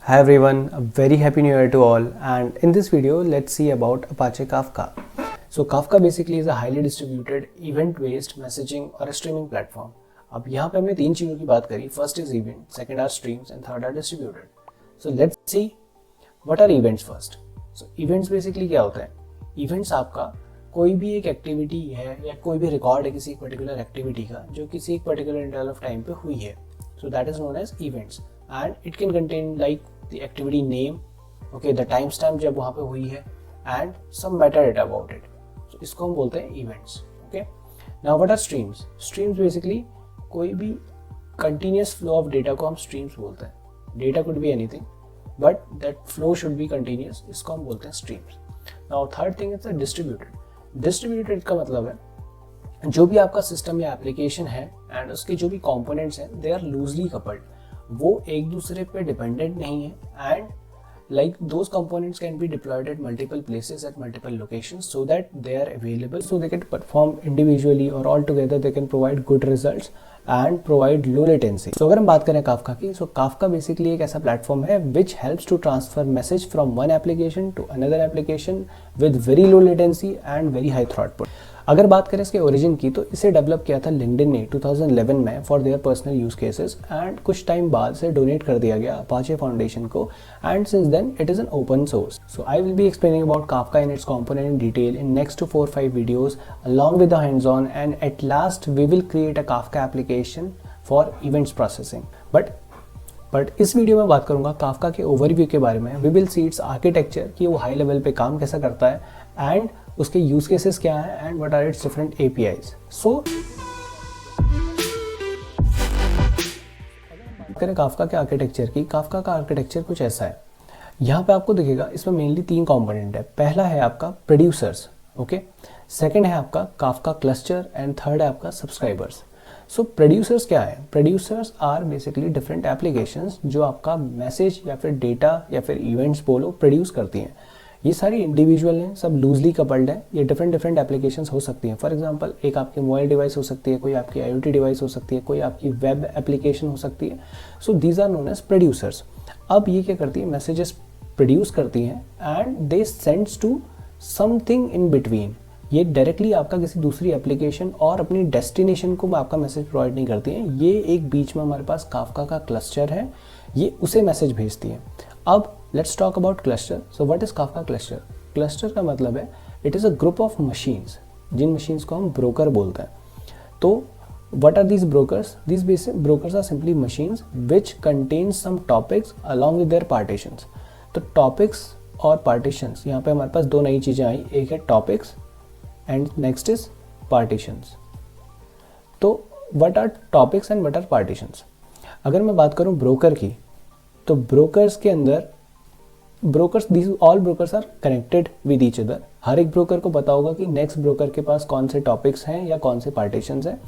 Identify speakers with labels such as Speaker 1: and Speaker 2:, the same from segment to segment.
Speaker 1: Hi everyone, a very happy new year to all, and in this video let's see about Apache Kafka. So Kafka basically is a highly distributed event based messaging or a streaming platform. अब यहाँ पे हमने तीन चीज़ों की बात करी. First is event, second are streams and third are distributed. So let's see what are events first. So events basically क्या होता है? इवेंट्स आपका कोई भी एक एक्टिविटी है या कोई भी रिकॉर्ड है किसी पर्टिकुलर एक्टिविटी का जो किसी एक पर्टिकुलर इंटरवल ऑफ टाइम पे हुई है. So that is known as events and it can contain like the activity name, okay, the timestamp जब वहाँ पे हुई है and some metadata about it. So इसको हम बोलते हैं events. Okay. Now what are streams? Streams basically कोई भी continuous flow of data को हम streams बोलते हैं. Data could be anything, but that flow should be continuous. इसको हम बोलते हैं streams. Now third thing is the distributed. Distributed का मतलब है जो भी आपका सिस्टम या एप्लीकेशन है एंड उसके जो भी कंपोनेंट्स हैं दे आर लूजली कपल्ड. वो एक दूसरे पे डिपेंडेंट नहीं है and like those components can be deployed at multiple places at multiple locations so that they are available so they can perform individually और all together they can provide good results and provide low latency. So अगर हम बात करें Kafka की, सो Kafka basically एक ऐसा platform है which helps to transfer message from one application to another application with very low latency and very high throughput. अगर बात करें इसके ओरिजिन की, तो इसे डेवलप किया था लिंक्डइन ने 2011 में for their personal use cases and कुछ टाइम बाद से डोनेट कर दिया गया अपाचे फाउंडेशन को and since then it is an open source. So I will be explaining about Kafka in its component in detail in next 4-5 videos along with the hands on and at last we will create a Kafka application for events processing. But इस video में बात करूंगा Kafka के overview के बारे में. We will see its architecture कि वो हाई लेवल पे काम कैसा करता है एंड उसके यूज केसेस क्या है and what are its different APIs. So करें काफका के आर्किटेक्चर की. काफका का आर्किटेक्चर कुछ ऐसा है. यहाँ पे आपको दिखेगा इसमें मेनली तीन कंपोनेंट है. पहला है आपका प्रोड्यूसर्स, ओके. सेकंड है आपका काफका क्लस्टर एंड थर्ड है आपका सब्सक्राइबर्स. सो प्रोड्यूसर्स क्या है? Producers are basically different applications जो आपका मैसेज या फिर डेटा या फिर इवेंट्स बोलो प्रोड्यूस करती हैं. ये सारी इंडिविजुअल हैं, सब लूजली कपल्ड हैं. ये डिफरेंट एप्लीकेशंस हो सकती हैं. फॉर एग्जांपल एक आपकी मोबाइल डिवाइस हो सकती है, कोई आपकी आईओटी डिवाइस हो सकती है, कोई आपकी वेब एप्लीकेशन हो सकती है. So these are known as producers. अब ये क्या करती है? मैसेजेस प्रोड्यूस करती हैं and they sends to something in between. ये डायरेक्टली आपका किसी दूसरी एप्लीकेशन और अपनी डेस्टिनेशन को आपका मैसेज प्रोवाइड नहीं करती हैं. ये एक बीच में हमारे पास काफका का क्लस्टर है, ये उसे मैसेज भेजती है. अब let's talk about cluster. So what is Kafka cluster? Cluster का मतलब है it is a group of machines, जिन मशीन्स को हम ब्रोकर बोलते हैं. तो what are these brokers? These basic brokers are simply machines which contain some topics along with their partitions. तो टॉपिक्स और पार्टीशंस, यहाँ पे हमारे पास दो नई चीज़ें आई. एक है topics and next is partitions. तो what are topics and what are partitions? अगर मैं बात करूँ ब्रोकर की, तो ब्रोकर्स के अंदर these all brokers are connected with each other. हर एक ब्रोकर को पता होगा कि नेक्स्ट ब्रोकर के पास कौन से टॉपिक्स हैं या कौन से पार्टीशंस हैं.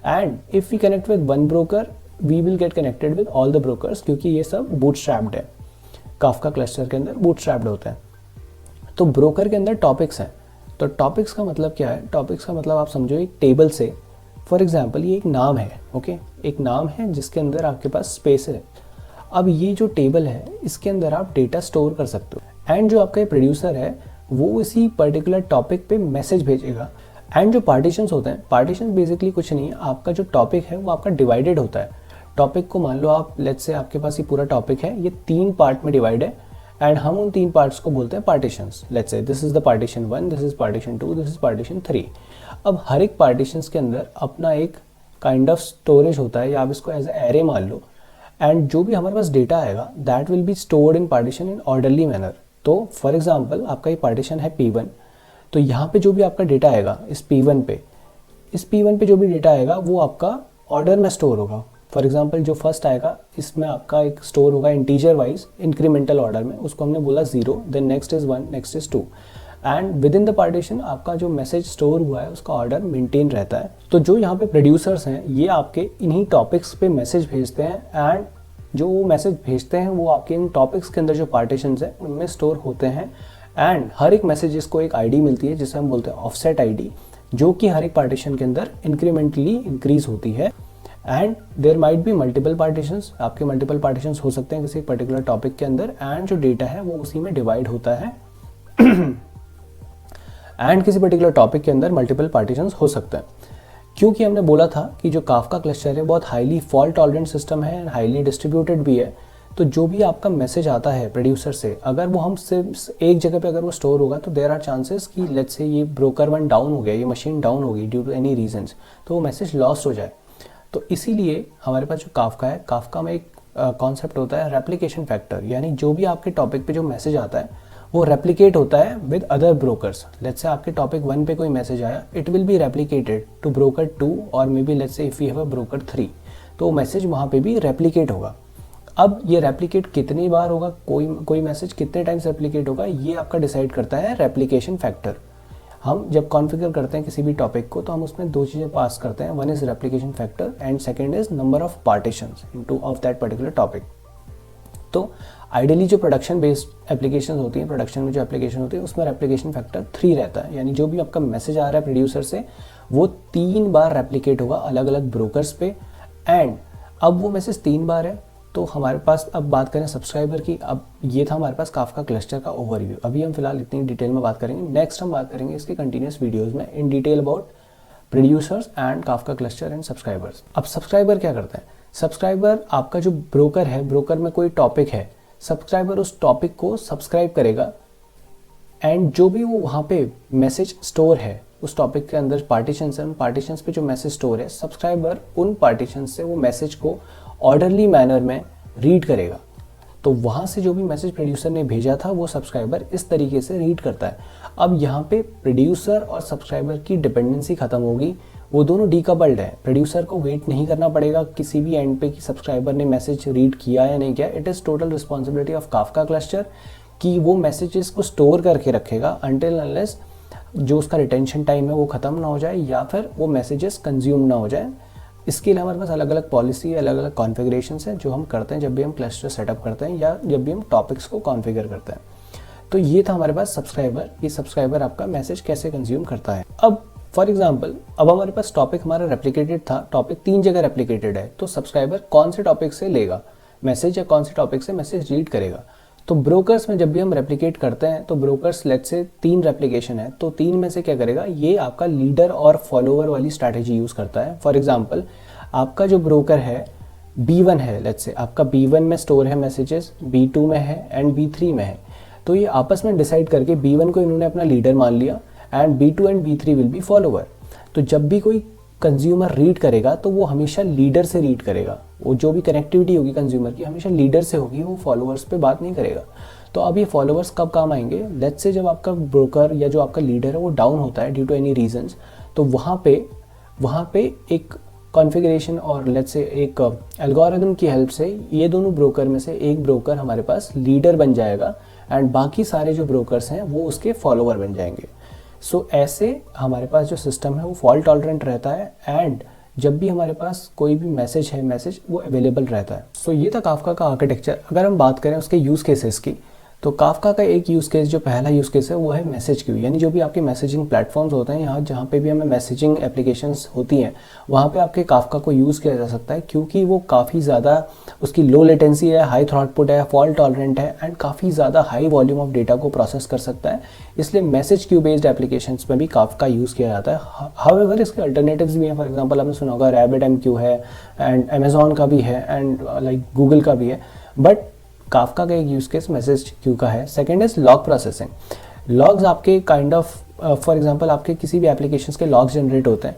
Speaker 1: And if we connect with one broker we will get connected with all the brokers, क्योंकि ये सब बूटस्ट्रैप्ड है. काफका क्लस्टर के अंदर बूटस्ट्रैप्ड होते हैं. तो ब्रोकर के अंदर टॉपिक्स हैं. तो टॉपिक्स का मतलब क्या है? टॉपिक्स का मतलब आप समझो एक टेबल से, फॉर एग्जाम्पल ये एक नाम है, ओके. एक नाम है जिसके अंदर आपके पास स्पेस है. अब ये जो टेबल है इसके अंदर आप डेटा स्टोर कर सकते हो एंड जो आपका प्रोड्यूसर है वो इसी पर्टिकुलर टॉपिक पे मैसेज भेजेगा. एंड जो पार्टीशंस होते हैं, पार्टीशंस बेसिकली कुछ नहीं है, आपका जो टॉपिक है वो आपका डिवाइडेड होता है. टॉपिक को मान लो आप, लेट्स से आपके पास ये पूरा टॉपिक है, ये 3 पार्ट में डिवाइड है एंड हम उन 3 पार्ट्स को बोलते हैं partitions. Let's say this is the partition 1, this is partition 2, this is partition 3. अब हर एक पार्टीशंस के अंदर अपना एक काइंड ऑफ स्टोरेज होता है, या आप इसको एज एरे मान लो. एंड जो भी हमारे पास डेटा आएगा that will be stored in partition in orderly manner. तो फॉर एग्जांपल आपका ये पार्टीशन है P1, तो यहाँ पे जो भी आपका डेटा आएगा इस P1 पे जो भी डेटा आएगा वो आपका ऑर्डर में स्टोर होगा. फॉर एग्जांपल जो फर्स्ट आएगा इसमें आपका एक स्टोर होगा इंटीजर वाइज इंक्रीमेंटल ऑर्डर में, उसको हमने बोला 0, then next is 1, next is 2. And within the partition आपका जो मैसेज स्टोर हुआ है उसका ऑर्डर मेंटेन रहता है. तो जो यहाँ पे प्रोड्यूसर्स हैं ये आपके इन्हीं टॉपिक्स पे मैसेज भेजते हैं एंड जो वो मैसेज भेजते हैं वो आपके इन टॉपिक्स के अंदर जो पार्टीशंस हैं उनमें स्टोर होते हैं. एंड हर एक मैसेजेस को एक आईडी मिलती है जिसे हम बोलते हैं ऑफसेट आईडी, जो कि हर एक पार्टीशन के अंदर इंक्रीमेंटली इंक्रीज होती है. And there might be multiple partitions, आपके मल्टीपल पार्टीशंस हो सकते हैं किसी पर्टिकुलर टॉपिक के अंदर, एंड जो डेटा है वो उसी में डिवाइड होता है एंड किसी पर्टिकुलर टॉपिक के अंदर मल्टीपल पार्टीशंस हो सकते हैं। क्योंकि हमने बोला था कि जो काफका क्लस्टर है बहुत हाईली फॉल्ट टॉलरेंट सिस्टम है एंड हाईली डिस्ट्रीब्यूटेड भी है, तो जो भी आपका मैसेज आता है प्रोड्यूसर से, अगर वो हम सिर्फ एक जगह पे अगर वो स्टोर होगा तो देयर आर चांसेस कि लेट्स से ये ब्रोकर वन डाउन हो गया, ये मशीन डाउन हो गई ड्यू टू एनी रीजंस, तो वो मैसेज लॉस्ट हो जाए। तो इसीलिए हमारे पास जो काफका है, काफका में एक कॉन्सेप्ट होता है रेप्लिकेशन फैक्टर, यानी जो भी आपके टॉपिक पे जो मैसेज आता है वो रेप्लिकेट होता है with other brokers. Let's say आपके टॉपिक 1 पे कोई मैसेज आया, it will be replicated to broker 2 और maybe let's say if you have a broker 3, तो मैसेज वहाँ पे भी रेप्लिकेट होगा। अब ये रेप्लिकेट कितनी बार होगा, कोई मैसेज कितने टाइम्स रेप्लिकेट होगा, ये आपका डिसाइड करता है रेप्लिकेशन फैक्टर। हम जब कॉन्फ़िगर करते हैं किसी भी टॉपिक को तो हम उसमें 2 चीज़ें पास करते हैं, one is replication factor and second is number of partitions into of that particular topic. तो आइडियली जो प्रोडक्शन बेस्ड एप्लीकेशन होती है, प्रोडक्शन में जो एप्लीकेशन होती है उसमें रेप्लिकेशन फैक्टर 3 रहता है, यानी जो भी आपका मैसेज आ रहा है प्रोड्यूसर से वो 3 बार रेप्लिकेट होगा अलग अलग ब्रोकर्स पे। एंड अब वो मैसेज 3 बार है तो हमारे पास, अब बात करें सब्सक्राइबर की, अब ये था हमारे पास काफका क्लस्टर का ओवरव्यू। अभी हम फिलहाल इतनी डिटेल में बात करेंगे, नेक्स्ट हम बात करेंगे इसके कंटिन्यूस वीडियोस में इन detail about producers and Kafka cluster and subscribers. अब सब्सक्राइबर क्या करते हैं, सब्सक्राइबर आपका जो ब्रोकर है, ब्रोकर में कोई टॉपिक है, सब्सक्राइबर उस टॉपिक को सब्सक्राइब करेगा एंड जो भी वो वहाँ पे मैसेज स्टोर है उस टॉपिक के अंदर पार्टीशंस है, उन पार्टीशंस पे जो मैसेज स्टोर है, सब्सक्राइबर उन पार्टीशंस से वो मैसेज को ऑर्डरली मैनर में रीड करेगा। तो वहाँ से जो भी मैसेज प्रोड्यूसर ने भेजा था वो सब्सक्राइबर इस तरीके से रीड करता है। अब यहाँ पे प्रोड्यूसर और सब्सक्राइबर की डिपेंडेंसी खत्म होगी, वो दोनों डीकपल्ड है। प्रोड्यूसर को वेट नहीं करना पड़ेगा किसी भी एंड पे कि सब्सक्राइबर ने मैसेज रीड किया या नहीं किया। It is total responsibility of Kafka cluster कि वो मैसेजेस को स्टोर करके रखेगा अनटिल अनलेस जो उसका रिटेंशन टाइम है वो ख़त्म ना हो जाए या फिर वो मैसेजेस कंज्यूम ना हो जाए। इसके लिए हमारे पास अलग अलग पॉलिसी, अलग अलग कॉन्फ़िगरेशंस हैं जो हम करते हैं जब भी हम क्लस्टर सेटअप करते हैं या जब भी हम टॉपिक्स को कॉन्फ़िगर करते हैं। तो ये था हमारे पास सब्सक्राइबर, ये सब्सक्राइबर आपका मैसेज कैसे कंज्यूम करता है। अब फॉर एग्जांपल, अब हमारे पास टॉपिक हमारा रेप्लिकेटेड था, टॉपिक 3 जगह रेप्लिकेटेड है, तो सब्सक्राइबर कौन से टॉपिक से लेगा मैसेज या कौन से टॉपिक से मैसेज रीड करेगा। तो ब्रोकर्स में जब भी हम रेप्लिकेट करते हैं तो ब्रोकर्स लेट्स से 3 रेप्लिकेशन है, तो 3 में से क्या करेगा, ये आपका लीडर और फॉलोअर वाली स्ट्रैटेजी यूज़ करता है। फॉर एग्जांपल, आपका जो ब्रोकर है B1 है, लेट्स से आपका B1 में स्टोर है मैसेजेस, B2 में है एंड B3 में है, तो ये आपस में डिसाइड करके B1 को इन्होंने अपना लीडर मान लिया and B2 and B3 will be follower. तो जब भी कोई कंज्यूमर रीड करेगा तो वो हमेशा लीडर से रीड करेगा, वो जो भी कनेक्टिविटी होगी कंज्यूमर की हमेशा लीडर से होगी, वो फॉलोअर्स पे बात नहीं करेगा। तो अब ये फॉलोअर्स कब काम आएंगे, लेट्स से जब आपका ब्रोकर या जो आपका लीडर है वो डाउन होता है ड्यू टू एनी रीजंस, तो वहाँ पे एक कॉन्फ़िगरेशन और लेट्स से एक एल्गोरिथम की हेल्प से ये दोनों ब्रोकर में से एक ब्रोकर हमारे पास लीडर बन जाएगा एंड बाकी सारे जो ब्रोकर्स हैं वो उसके फॉलोअर बन जाएंगे। सो ऐसे हमारे पास जो सिस्टम है वो फॉल्ट टॉलरेंट रहता है एंड जब भी हमारे पास कोई भी मैसेज है, मैसेज वो अवेलेबल रहता है। सो ये था काफका का आर्किटेक्चर। अगर हम बात करें उसके यूज़ केसेस की, तो काफका का एक यूज़ केस, जो पहला यूज़ केस है वो है मैसेज क्यू, यानी जो भी आपके मैसेजिंग प्लेटफॉर्म्स होते हैं, यहाँ जहाँ पे भी हमें मैसेजिंग एप्लीकेशंस होती हैं वहाँ पे आपके काफका को यूज़ किया जा सकता है, क्योंकि वो काफ़ी ज़्यादा उसकी लो लेटेंसी है, हाई थ्रॉटपुट है, फॉल्ट टॉलरेंट है एंड काफ़ी ज़्यादा हाई वॉल्यूम ऑफ डेटा को प्रोसेस कर सकता है। इसलिए मैसेज क्यू बेस्ड एप्लीकेशंस में भी काफका यूज़ किया जाता है। हाउएवर इसके अल्टरनेटिव्स भी हैं, फॉर एग्जाम्पल आपने सुना होगा RabbitMQ है एंड अमेजोन का भी है एंड लाइक गूगल का भी है, बट काफका का एक यूज़ केस मैसेज क्यू का है। Second is log processing. Logs आपके काइंड ऑफ फॉर एग्जांपल आपके किसी भी एप्लीकेशंस के लॉग्स जनरेट होते हैं,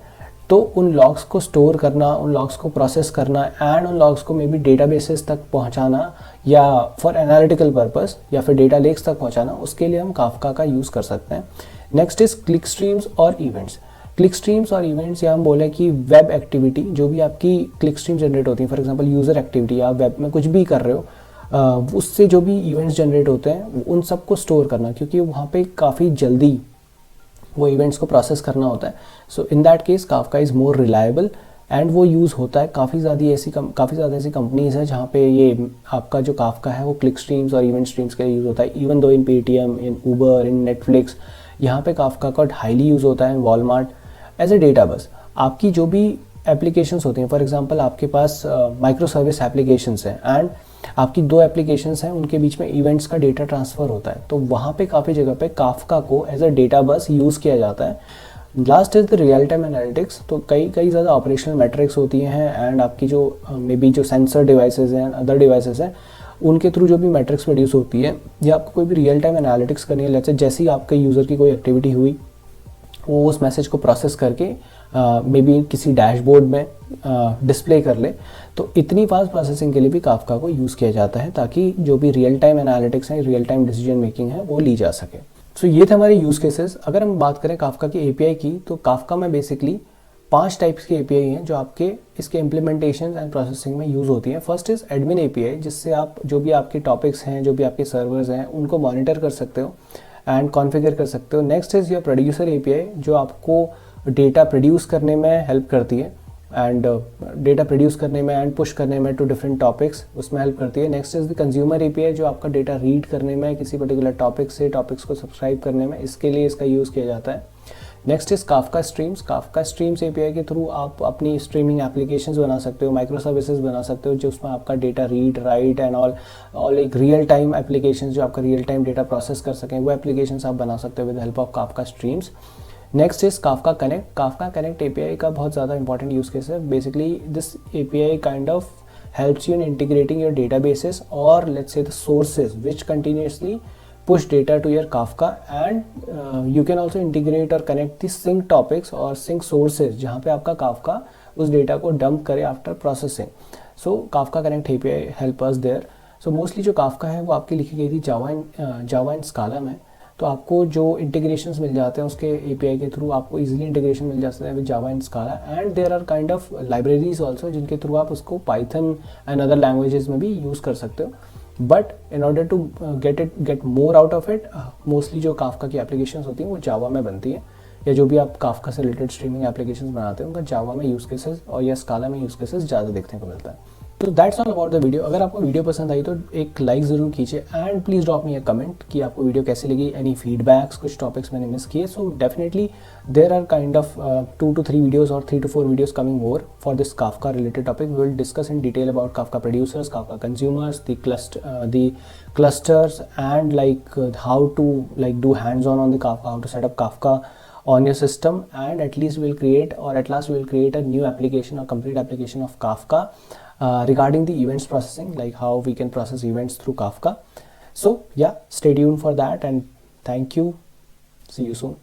Speaker 1: तो उन लॉग्स को स्टोर करना, उन लॉग्स को प्रोसेस करना एंड उन लॉग्स को मे बी डेटाबेसेस तक पहुंचाना या फॉर एनालिटिकल पर्पस या फिर डेटा लेक्स तक पहुंचाना, उसके लिए हम काफका का यूज़ कर सकते हैं। नेक्स्ट इज क्लिक स्ट्रीम्स और इवेंट्स। क्लिक स्ट्रीम्स और इवेंट्स या हम बोले कि वेब एक्टिविटी, जो भी आपकी क्लिक स्ट्रीम जनरेट होती है, फॉर एग्जांपल यूज़र एक्टिविटी, आप वेब में कुछ भी कर रहे हो, उससे जो भी इवेंट्स जनरेट होते हैं उन सब को स्टोर करना, क्योंकि वहाँ पे काफ़ी जल्दी वो इवेंट्स को प्रोसेस करना होता है। So in that case Kafka is more reliable and वो यूज़ होता है। काफ़ी ज़्यादा ऐसी कंपनीज़ हैं जहाँ पे ये आपका जो काफका है वो क्लिक स्ट्रीम्स और इवेंट स्ट्रीम्स के लिए यूज़ होता है। इवन दो इन पेटीएम, इन ऊबर, इन नेटफ्लिक्स, यहाँ पे काफका का हाईली यूज़ होता है। Walmart as a data bus, आपकी जो भी एप्लीकेशंस होती हैं, फॉर एग्जांपल आपके पास माइक्रो सर्विस एप्लीकेशंस हैं एंड आपकी दो एप्लीकेशंस हैं, उनके बीच में इवेंट्स का डेटा ट्रांसफ़र होता है, तो वहाँ पे काफ़ी जगह पे काफका को as a data bus use किया जाता है। Last is the real time analytics, तो कई ज़्यादा ऑपरेशनल मैट्रिक्स होती हैं एंड आपकी जो मे बी जो सेंसर डिवाइसेज हैं, अदर डिवाइसेज हैं, उनके थ्रू जो भी मैट्रिक्स प्रोड्यूस होती है, या आपको कोई भी रियल टाइम एनालिटिक्स करनी है, जैसे जैसे ही आपके यूज़र की कोई एक्टिविटी हुई, वो उस मैसेज को प्रोसेस करके मे बी किसी डैशबोर्ड में डिस्प्ले कर ले, तो इतनी फास्ट प्रोसेसिंग के लिए भी काफका को यूज़ किया जाता है, ताकि जो भी रियल टाइम एनालिटिक्स है, रियल टाइम डिसीजन मेकिंग है, वो ली जा सके। सो ये थे हमारे यूज़ केसेस। अगर हम बात करें काफका की एपीआई की, तो काफका में बेसिकली 5 टाइप्स की एपीआई हैं जो आपके इसके इम्प्लीमेंटेशन एंड प्रोसेसिंग में यूज़ होती हैं। फर्स्ट इज़ एडमिन एपीआई, जिससे आप जो भी आपके टॉपिक्स हैं, जो भी आपके सर्वर्स हैं, उनको मॉनिटर कर सकते हो एंड कॉन्फ़िगर कर सकते हो। Next is your producer API, जो आपको डेटा प्रोड्यूस करने में हेल्प करती है एंड डेटा प्रोड्यूस करने में एंड पुश करने में टू डिफरेंट टॉपिक्स, उसमें हेल्प करती है। Next is the consumer API, जो आपका डेटा रीड करने में, किसी पर्टिकुलर टॉपिक से टॉपिक्स को सब्सक्राइब करने में, इसके लिए इसका यूज़ किया जाता है। Next is Kafka streams. Kafka streams API के थ्रू आप अपनी स्ट्रीमिंग एप्लीकेशंस बना सकते हो, माइक्रो सर्विसेज बना सकते हो, जो उसमें आपका data read, right and all एक रियल टाइम एप्लीकेशंस जो आपका रियल टाइम डेटा प्रोसेस कर सकें, वो एप्लीकेशंस आप बना सकते हो with help of Kafka streams. Next is Kafka connect. Kafka connect API का बहुत ज़्यादा इंपॉर्टेंट यूज़ केस है। Basically this API kind of helps you in integrating your databases, or let's say the sources which continuously push data to your Kafka, and you can also integrate or connect the sync topics or sync sources जहाँ पे आपका Kafka उस data को dump करे after processing. So Kafka Connect API help us there। So mostly जो Kafka है वो आपकी लिखी गई थी जावा एंड स्काला में, तो आपको जो इंटीग्रेशंस मिल जाते हैं उसके एपीआई के थ्रू, आपको इजीली इंटीग्रेशन मिल जाता है with Java and Scala, and there are kind of libraries also जिनके थ्रू आप उसको पाइथन एंड अदर लैंग्वेजेस में भी यूज़ कर सकते हो। But in order to get more out of it, mostly जो काफका की एप्लीकेशंस होती हैं वो जावा में बनती है, या जो भी आप काफका से रिलेटेड स्ट्रीमिंग एप्लीकेशंस बनाते हैं उनका जावा में यूज़ केसेस और या स्काला में यूज़ केसेस ज़्यादा देखने को मिलता है। तो that's all about the video. अगर आपको वीडियो पसंद आई तो एक लाइक ज़रूर कीजिए and please drop me a comment कि आपको वीडियो कैसी लगी, एनी फीडबैक्स, कुछ टॉपिक्स मैंने मिस किए। So definitely there are kind of 2 to 3 videos और 3 to 4 videos coming more for this Kafka related topic. We will discuss in detail about Kafka producers, Kafka consumers, the clusters, and like how to like do hands-on on the Kafka, how to set up Kafka on your system, and at last we will create a new application or complete application of Kafka regarding the events processing, like how we can process events through Kafka. So yeah, stay tuned for that, and thank you. See you soon.